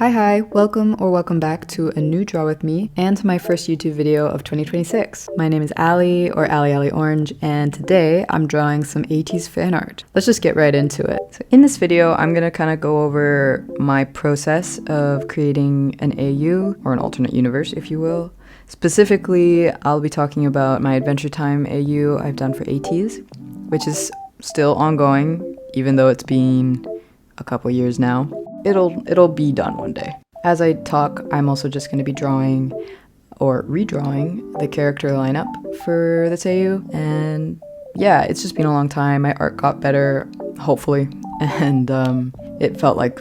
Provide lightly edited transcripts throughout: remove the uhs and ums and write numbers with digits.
Hi, welcome or welcome back to a new draw with me and to my first YouTube video of 2026. My name is Ali or Ali Orange, and today I'm drawing some Ateez fan art. Let's just get right into it. So in this video, I'm gonna kind of go over my process of creating an AU, or an alternate universe if you will. Specifically, I'll be talking about my Adventure Time AU I've done for Ateez, which is still ongoing, even though it's been a couple years now. It'll be done one day. As I talk, I'm also just going to be drawing or redrawing the character lineup for this AU, and yeah, it's just been a long time. My art got better, hopefully, and it felt like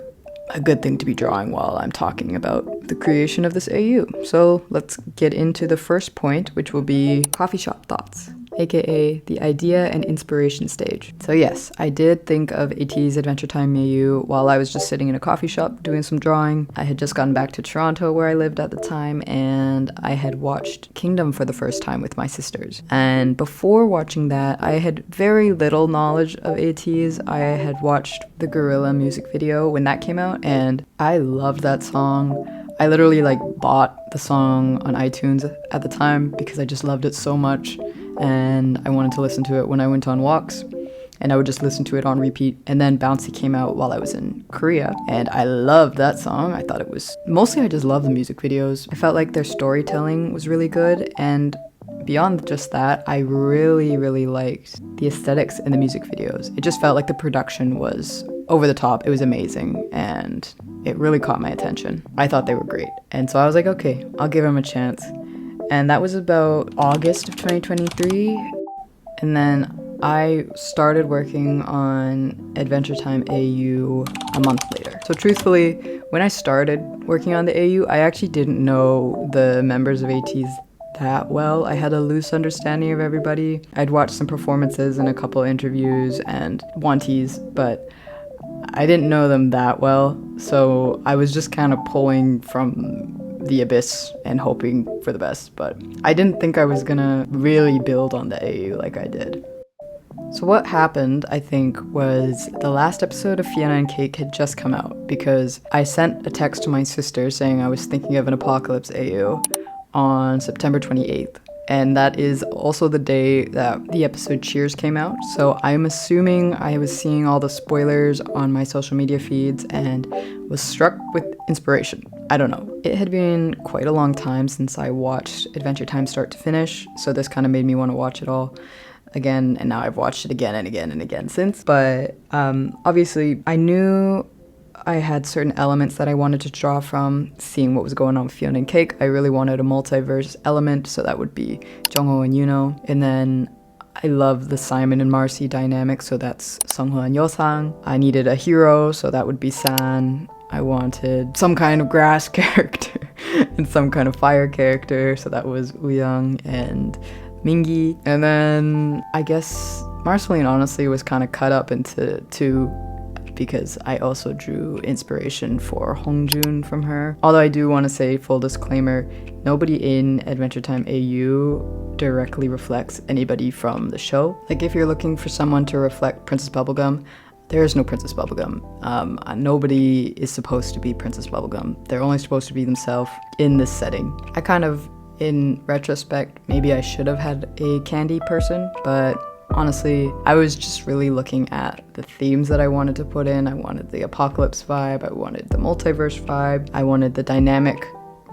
a good thing to be drawing while I'm talking about the creation of this AU. So let's get into the first point, which will be coffee shop thoughts, aka the idea and inspiration stage. So yes, I did think of Ateez Adventure Time AU while I was just sitting in a coffee shop doing some drawing. I had just gotten back to Toronto where I lived at the time, and I had watched Kingdom for the first time with my sisters. And before watching that, I had very little knowledge of Ateez. I had watched the Gorilla music video when that came out, and I loved that song. I literally bought the song on iTunes at the time because I just loved it so much, and I wanted to listen to it when I went on walks, and I would just listen to it on repeat. And then Bouncy came out while I was in Korea, and I loved that song. I thought it was, mostly I just loved the music videos. I felt like their storytelling was really good, and beyond just that, I really liked the aesthetics in the music videos. It just felt like the production was over the top. It was amazing, and it really caught my attention. I thought they were great, and so I was like, okay, I'll give them a chance. And that was about August of 2023, and then I started working on Adventure Time AU a month later. So truthfully, when I started working on the AU, I actually didn't know the members of Ateez that well. I had a loose understanding of everybody. I'd watched some performances and a couple interviews and wanties, but I didn't know them that well, so I was just kind of pulling from the abyss and hoping for the best, but I didn't think I was gonna really build on the AU like I did. So what happened, I think, was the last episode of Fiona and Cake had just come out because I sent a text to my sister saying I was thinking of an Apocalypse AU on September 28th. And that is also the day that the episode Cheers came out. So I'm assuming I was seeing all the spoilers on my social media feeds and was struck with inspiration. I don't know. It had been quite a long time since I watched Adventure Time start to finish, so this kind of made me want to watch it all again, and now I've watched it again and again and again since. But obviously I knew I had certain elements that I wanted to draw from, seeing what was going on with Fiona and Cake. I really wanted a multiverse element, so that would be Jungho and Yuno. And then I love the Simon and Marcy dynamic, so that's Seonghwa and Yosang. I needed a hero, so that would be San. I wanted some kind of grass character and some kind of fire character, so that was Wooyoung and Mingi. And then I guess Marceline honestly was kind of cut up into two, because I also drew inspiration for Hongjun from her. Although I do want to say, full disclaimer, nobody in Adventure Time AU directly reflects anybody from the show. Like, if you're looking for someone to reflect Princess Bubblegum, there is no Princess Bubblegum. Nobody is supposed to be Princess Bubblegum. They're only supposed to be themselves in this setting. I kind of, in retrospect, maybe I should have had a candy person, but honestly, I was just really looking at the themes that I wanted to put in. I wanted the apocalypse vibe, I wanted the multiverse vibe, I wanted the dynamic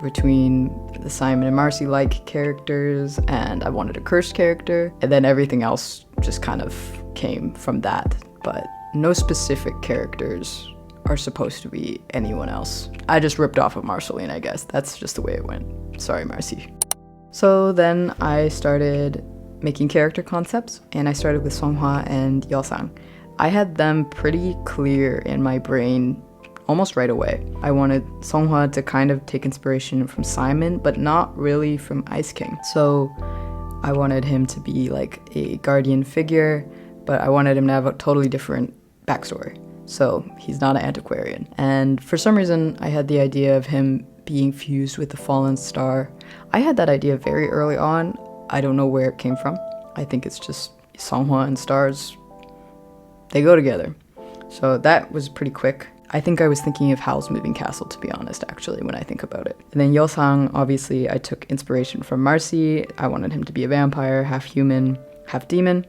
between the Simon and Marcy-like characters, and I wanted a cursed character, and then everything else just kind of came from that. But no specific characters are supposed to be anyone else. I just ripped off of Marceline, I guess. That's just the way it went. Sorry, Marcy. So then I started making character concepts, and I started with Seonghwa and Yosang. I had them pretty clear in my brain almost right away. I wanted Seonghwa to kind of take inspiration from Simon, but not really from Ice King. So I wanted him to be like a guardian figure, but I wanted him to have a totally different backstory. So he's not an antiquarian. And for some reason, I had the idea of him being fused with the fallen star. I had that idea very early on. I don't know where it came from. I think it's just Seonghwa and stars, they go together. So that was pretty quick. I think I was thinking of Howl's Moving Castle, to be honest, actually, when I think about it. And then Yeosang, obviously, I took inspiration from Marcy. I wanted him to be a vampire, half human, half demon.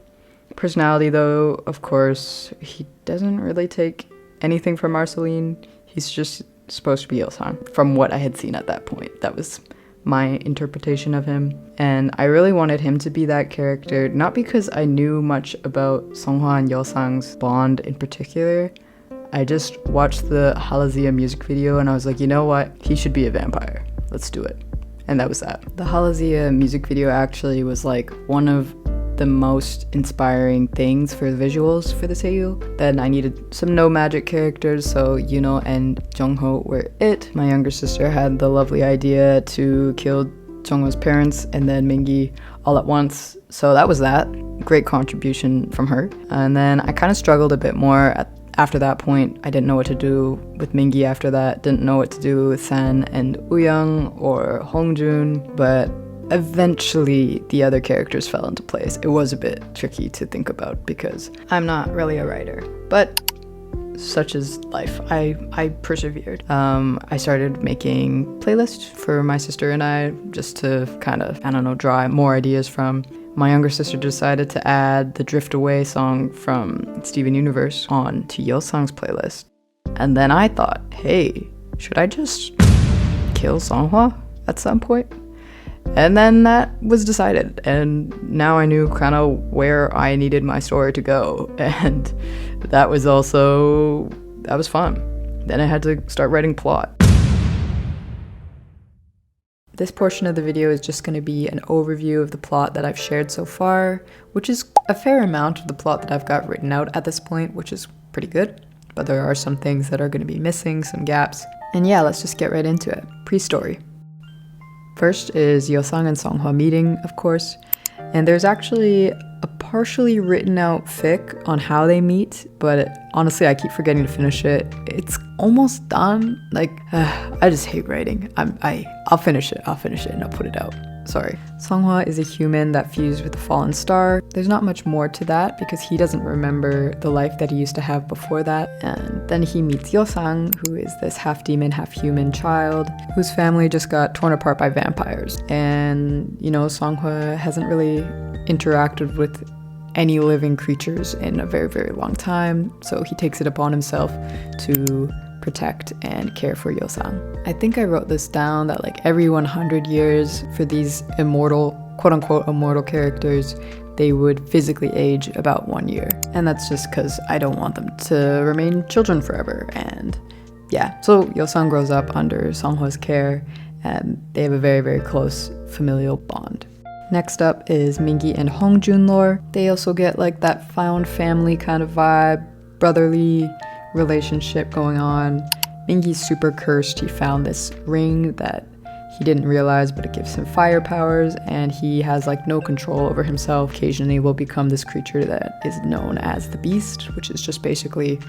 Personality, though, of course, he doesn't really take anything from Marceline. He's just supposed to be Yeosang, from what I had seen at that point. That was my interpretation of him. And I really wanted him to be that character, not because I knew much about Songhwa and Yeosang's bond in particular. I just watched the Halazia music video and I was like, you know what? He should be a vampire. Let's do it. And that was that. The Halazia music video actually was like one of the most inspiring things for the visuals for this AU. Then I needed some no magic characters, so Yuno and Jongho were it. My younger sister had the lovely idea to kill Jongho's parents and then Mingi all at once. So that was that. Great contribution from her. And then I kind of struggled a bit more after that point. I didn't know what to do with Mingi after that, didn't know what to do with San and Uyang or Hongjun, but eventually the other characters fell into place. It was a bit tricky to think about because I'm not really a writer, but such is life. I persevered. I started making playlists for my sister and I just to kind of, I don't know, draw more ideas from. My younger sister decided to add the Drift Away song from Steven Universe on to Yeosang's playlist. And then I thought, hey, should I just kill Songhwa at some point? And then that was decided. And now I knew kind of where I needed my story to go. And that was fun. Then I had to start writing plot. This portion of the video is just going to be an overview of the plot that I've shared so far, which is a fair amount of the plot that I've got written out at this point, which is pretty good. But there are some things that are going to be missing, some gaps. And yeah, let's just get right into it. Pre-story. First is Yeosang and Songhwa meeting, of course. And there's actually a partially written out fic on how they meet, but honestly, I keep forgetting to finish it. It's almost done. Like, I just hate writing. I'll finish it and I'll put it out. Sorry. Songhwa is a human that fused with the fallen star. There's not much more to that because he doesn't remember the life that he used to have before that. And then he meets Yeosang, who is this half demon, half human child whose family just got torn apart by vampires. And, you know, Songhwa hasn't really interacted with any living creatures in a very, very long time. So he takes it upon himself to protect and care for Yeosang. I think I wrote this down that like every 100 years for these immortal, quote-unquote immortal characters, they would physically age about 1 year. And that's just because I don't want them to remain children forever. And yeah, so Yeosang grows up under Songhwa's care and they have a very, very close familial bond. Next up is Mingi and Hongjun lore. They also get like that found family kind of vibe, brotherly relationship going on. Mingi's super cursed. He found this ring that he didn't realize, but it gives him fire powers, and he has like no control over himself. Occasionally will become this creature that is known as the Beast, which is just basically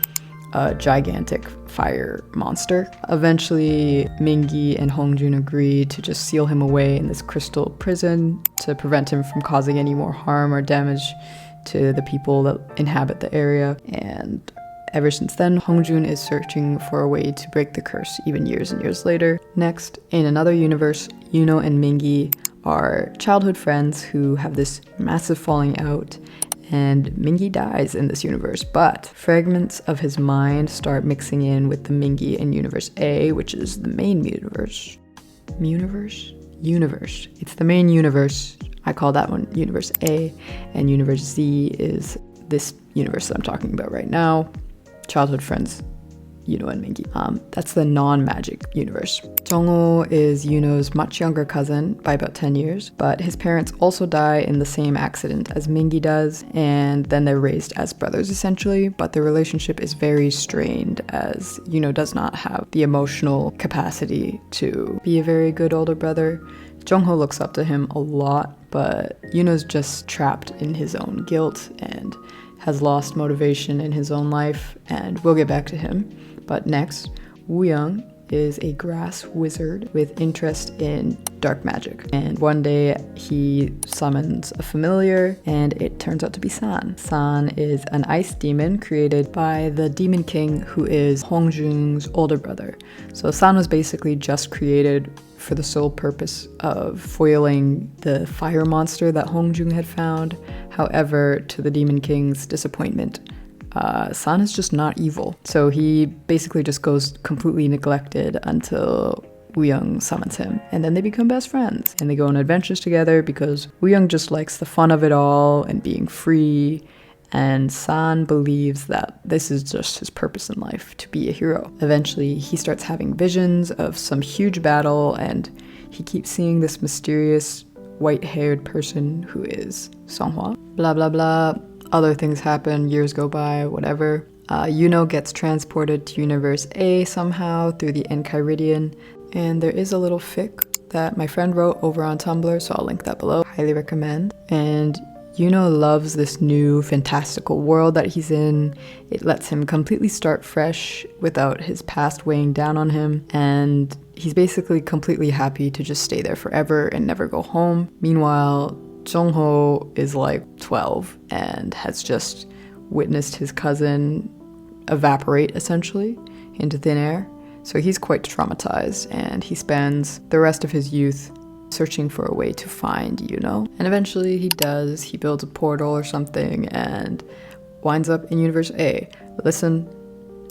a gigantic fire monster. Eventually, Mingi and Hongjun agree to just seal him away in this crystal prison to prevent him from causing any more harm or damage to the people that inhabit the area. And ever since then, Hongjun is searching for a way to break the curse, even years and years later. Next, in another universe, Yuno and Mingi are childhood friends who have this massive falling out, and Mingi dies in this universe, but fragments of his mind start mixing in with the Mingi in Universe A, which is the main universe. Universe. It's the main universe. I call that one Universe A, and Universe Z is this universe that I'm talking about right now. Childhood friends, Yuno and Mingi. That's the non-magic universe. Jongho is Yuno's much younger cousin by about 10 years, but his parents also die in the same accident as Mingi does, and then they're raised as brothers essentially, but their relationship is very strained as Yuno does not have the emotional capacity to be a very good older brother. Jongho looks up to him a lot, but Yuno's just trapped in his own guilt and has lost motivation in his own life, and we'll get back to him. But next, Wooyoung is a grass wizard with interest in dark magic. And one day he summons a familiar and it turns out to be San. San is an ice demon created by the Demon King, who is Hongjung's older brother. So San was basically just created for the sole purpose of foiling the fire monster that Hongjung had found. However, to the Demon King's disappointment, San is just not evil. So he basically just goes completely neglected until Wooyoung summons him. And then they become best friends. And they go on adventures together because Wooyoung just likes the fun of it all and being free. And San believes that this is just his purpose in life, to be a hero. Eventually, he starts having visions of some huge battle, and he keeps seeing this mysterious white-haired person who is Songhwa. Blah, blah, blah. Other things happen, years go by, whatever. Yuno gets transported to Universe A somehow through the Enchiridion, and there is a little fic that my friend wrote over on Tumblr, so I'll link that below. Highly recommend. And Yuno loves this new fantastical world that he's in. It lets him completely start fresh without his past weighing down on him, and he's basically completely happy to just stay there forever and never go home. Meanwhile, Jongho is like 12 and has just witnessed his cousin evaporate essentially into thin air. So he's quite traumatized, and he spends the rest of his youth searching for a way to find Yuno. And eventually he does. He builds a portal or something and winds up in Universe A. Listen,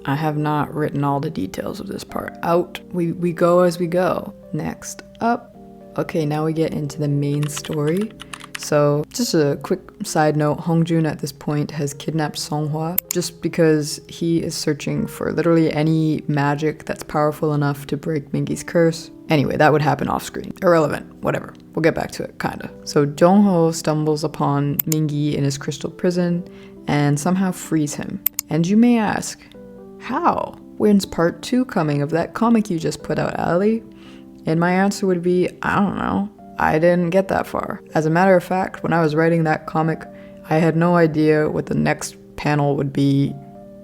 I have not written all the details of this part out. We go as we go. Next up. Okay, now we get into the main story. So, just a quick side note, Hongjun at this point has kidnapped Songhwa just because he is searching for literally any magic that's powerful enough to break Mingi's curse. Anyway, that would happen off screen. Irrelevant, whatever. We'll get back to it, kinda. So Jongho stumbles upon Mingi in his crystal prison and somehow frees him. And you may ask, how? When's part 2 coming of that comic you just put out, Ali? And my answer would be, I don't know. I didn't get that far. As a matter of fact, when I was writing that comic, I had no idea what the next panel would be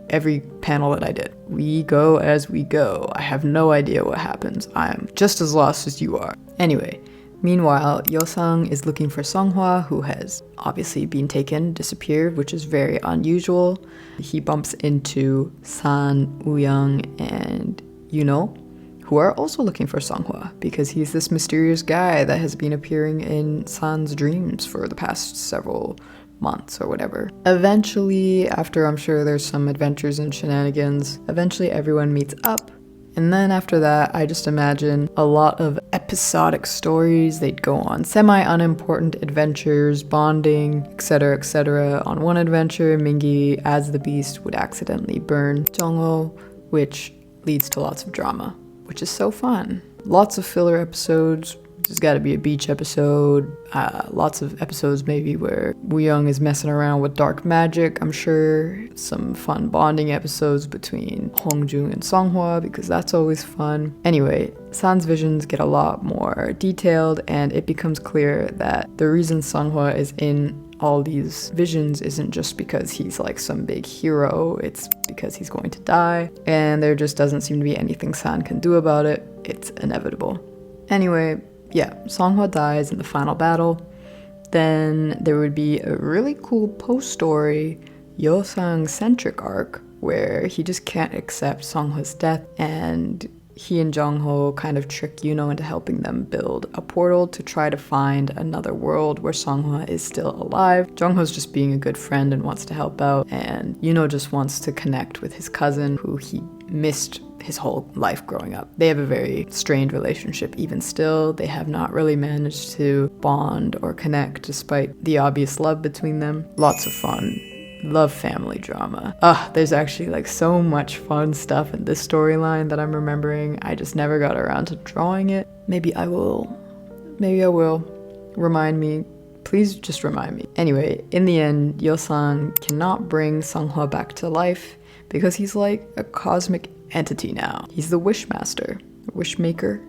every panel that I did. We go as we go. I have no idea what happens. I'm just as lost as you are. Anyway, meanwhile, Yosang is looking for Songhwa, who has obviously been taken, disappeared, which is very unusual. He bumps into San, Wooyoung, and Yuno, who are also looking for Songhwa because he's this mysterious guy that has been appearing in San's dreams for the past several months or whatever. Eventually, after I'm sure there's some adventures and shenanigans, eventually everyone meets up. And then after that, I just imagine a lot of episodic stories. They'd go on semi-unimportant adventures, bonding, etc., etc. On one adventure, Mingi, as the beast, would accidentally burn Jongho, which leads to lots of drama, which is so fun. Lots of filler episodes. There's got to be a beach episode. Lots of episodes maybe where Wooyoung is messing around with dark magic, I'm sure. Some fun bonding episodes between Hongjun and Songhwa, because that's always fun. Anyway, San's visions get a lot more detailed, and it becomes clear that the reason Songhwa is in all these visions isn't just because he's like some big hero, it's because he's going to die, and there just doesn't seem to be anything San can do about it. It's inevitable. Anyway, yeah, Songhwa dies in the final battle. Then there would be a really cool post-story Yosang-centric arc where he just can't accept Songhwa's death, and he and Jongho kind of trick Yuno into helping them build a portal to try to find another world where Songhwa is still alive. Jongho's just being a good friend and wants to help out, and Yuno just wants to connect with his cousin who he missed his whole life growing up. They have a very strained relationship even still. They have not really managed to bond or connect despite the obvious love between them. Lots of fun. Love family drama. There's actually like so much fun stuff in this storyline that I'm remembering. I just never got around to drawing it. Maybe I will. Remind me. Please just remind me. Anyway, in the end, Yosang cannot bring Songhwa back to life because he's like a cosmic entity now. He's the Wishmaster, Wishmaker.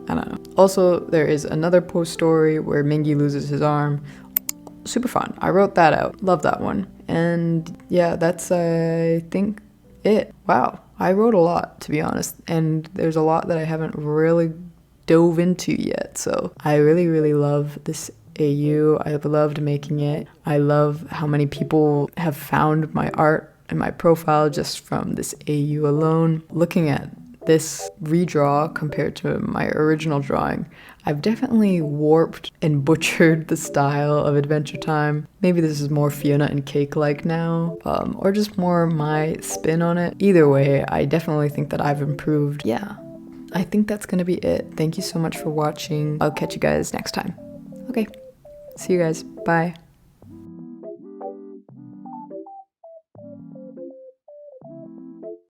I don't know. Also, there is another post story where Mingi loses his arm. Super fun. I wrote that out. Love that one. And yeah, that's, I think, it. Wow. I wrote a lot, to be honest, and there's a lot that I haven't really dove into yet. So I really love this AU. I've loved making it. I love how many people have found my art and my profile just from this AU alone. Looking at this redraw compared to my original drawing, I've definitely warped and butchered the style of Adventure Time. Maybe this is more Fiona and Cake-like now, or just more my spin on it. Either way, I definitely think that I've improved. Yeah, I think that's gonna be it. Thank you so much for watching. I'll catch you guys next time. Okay, see you guys. Bye.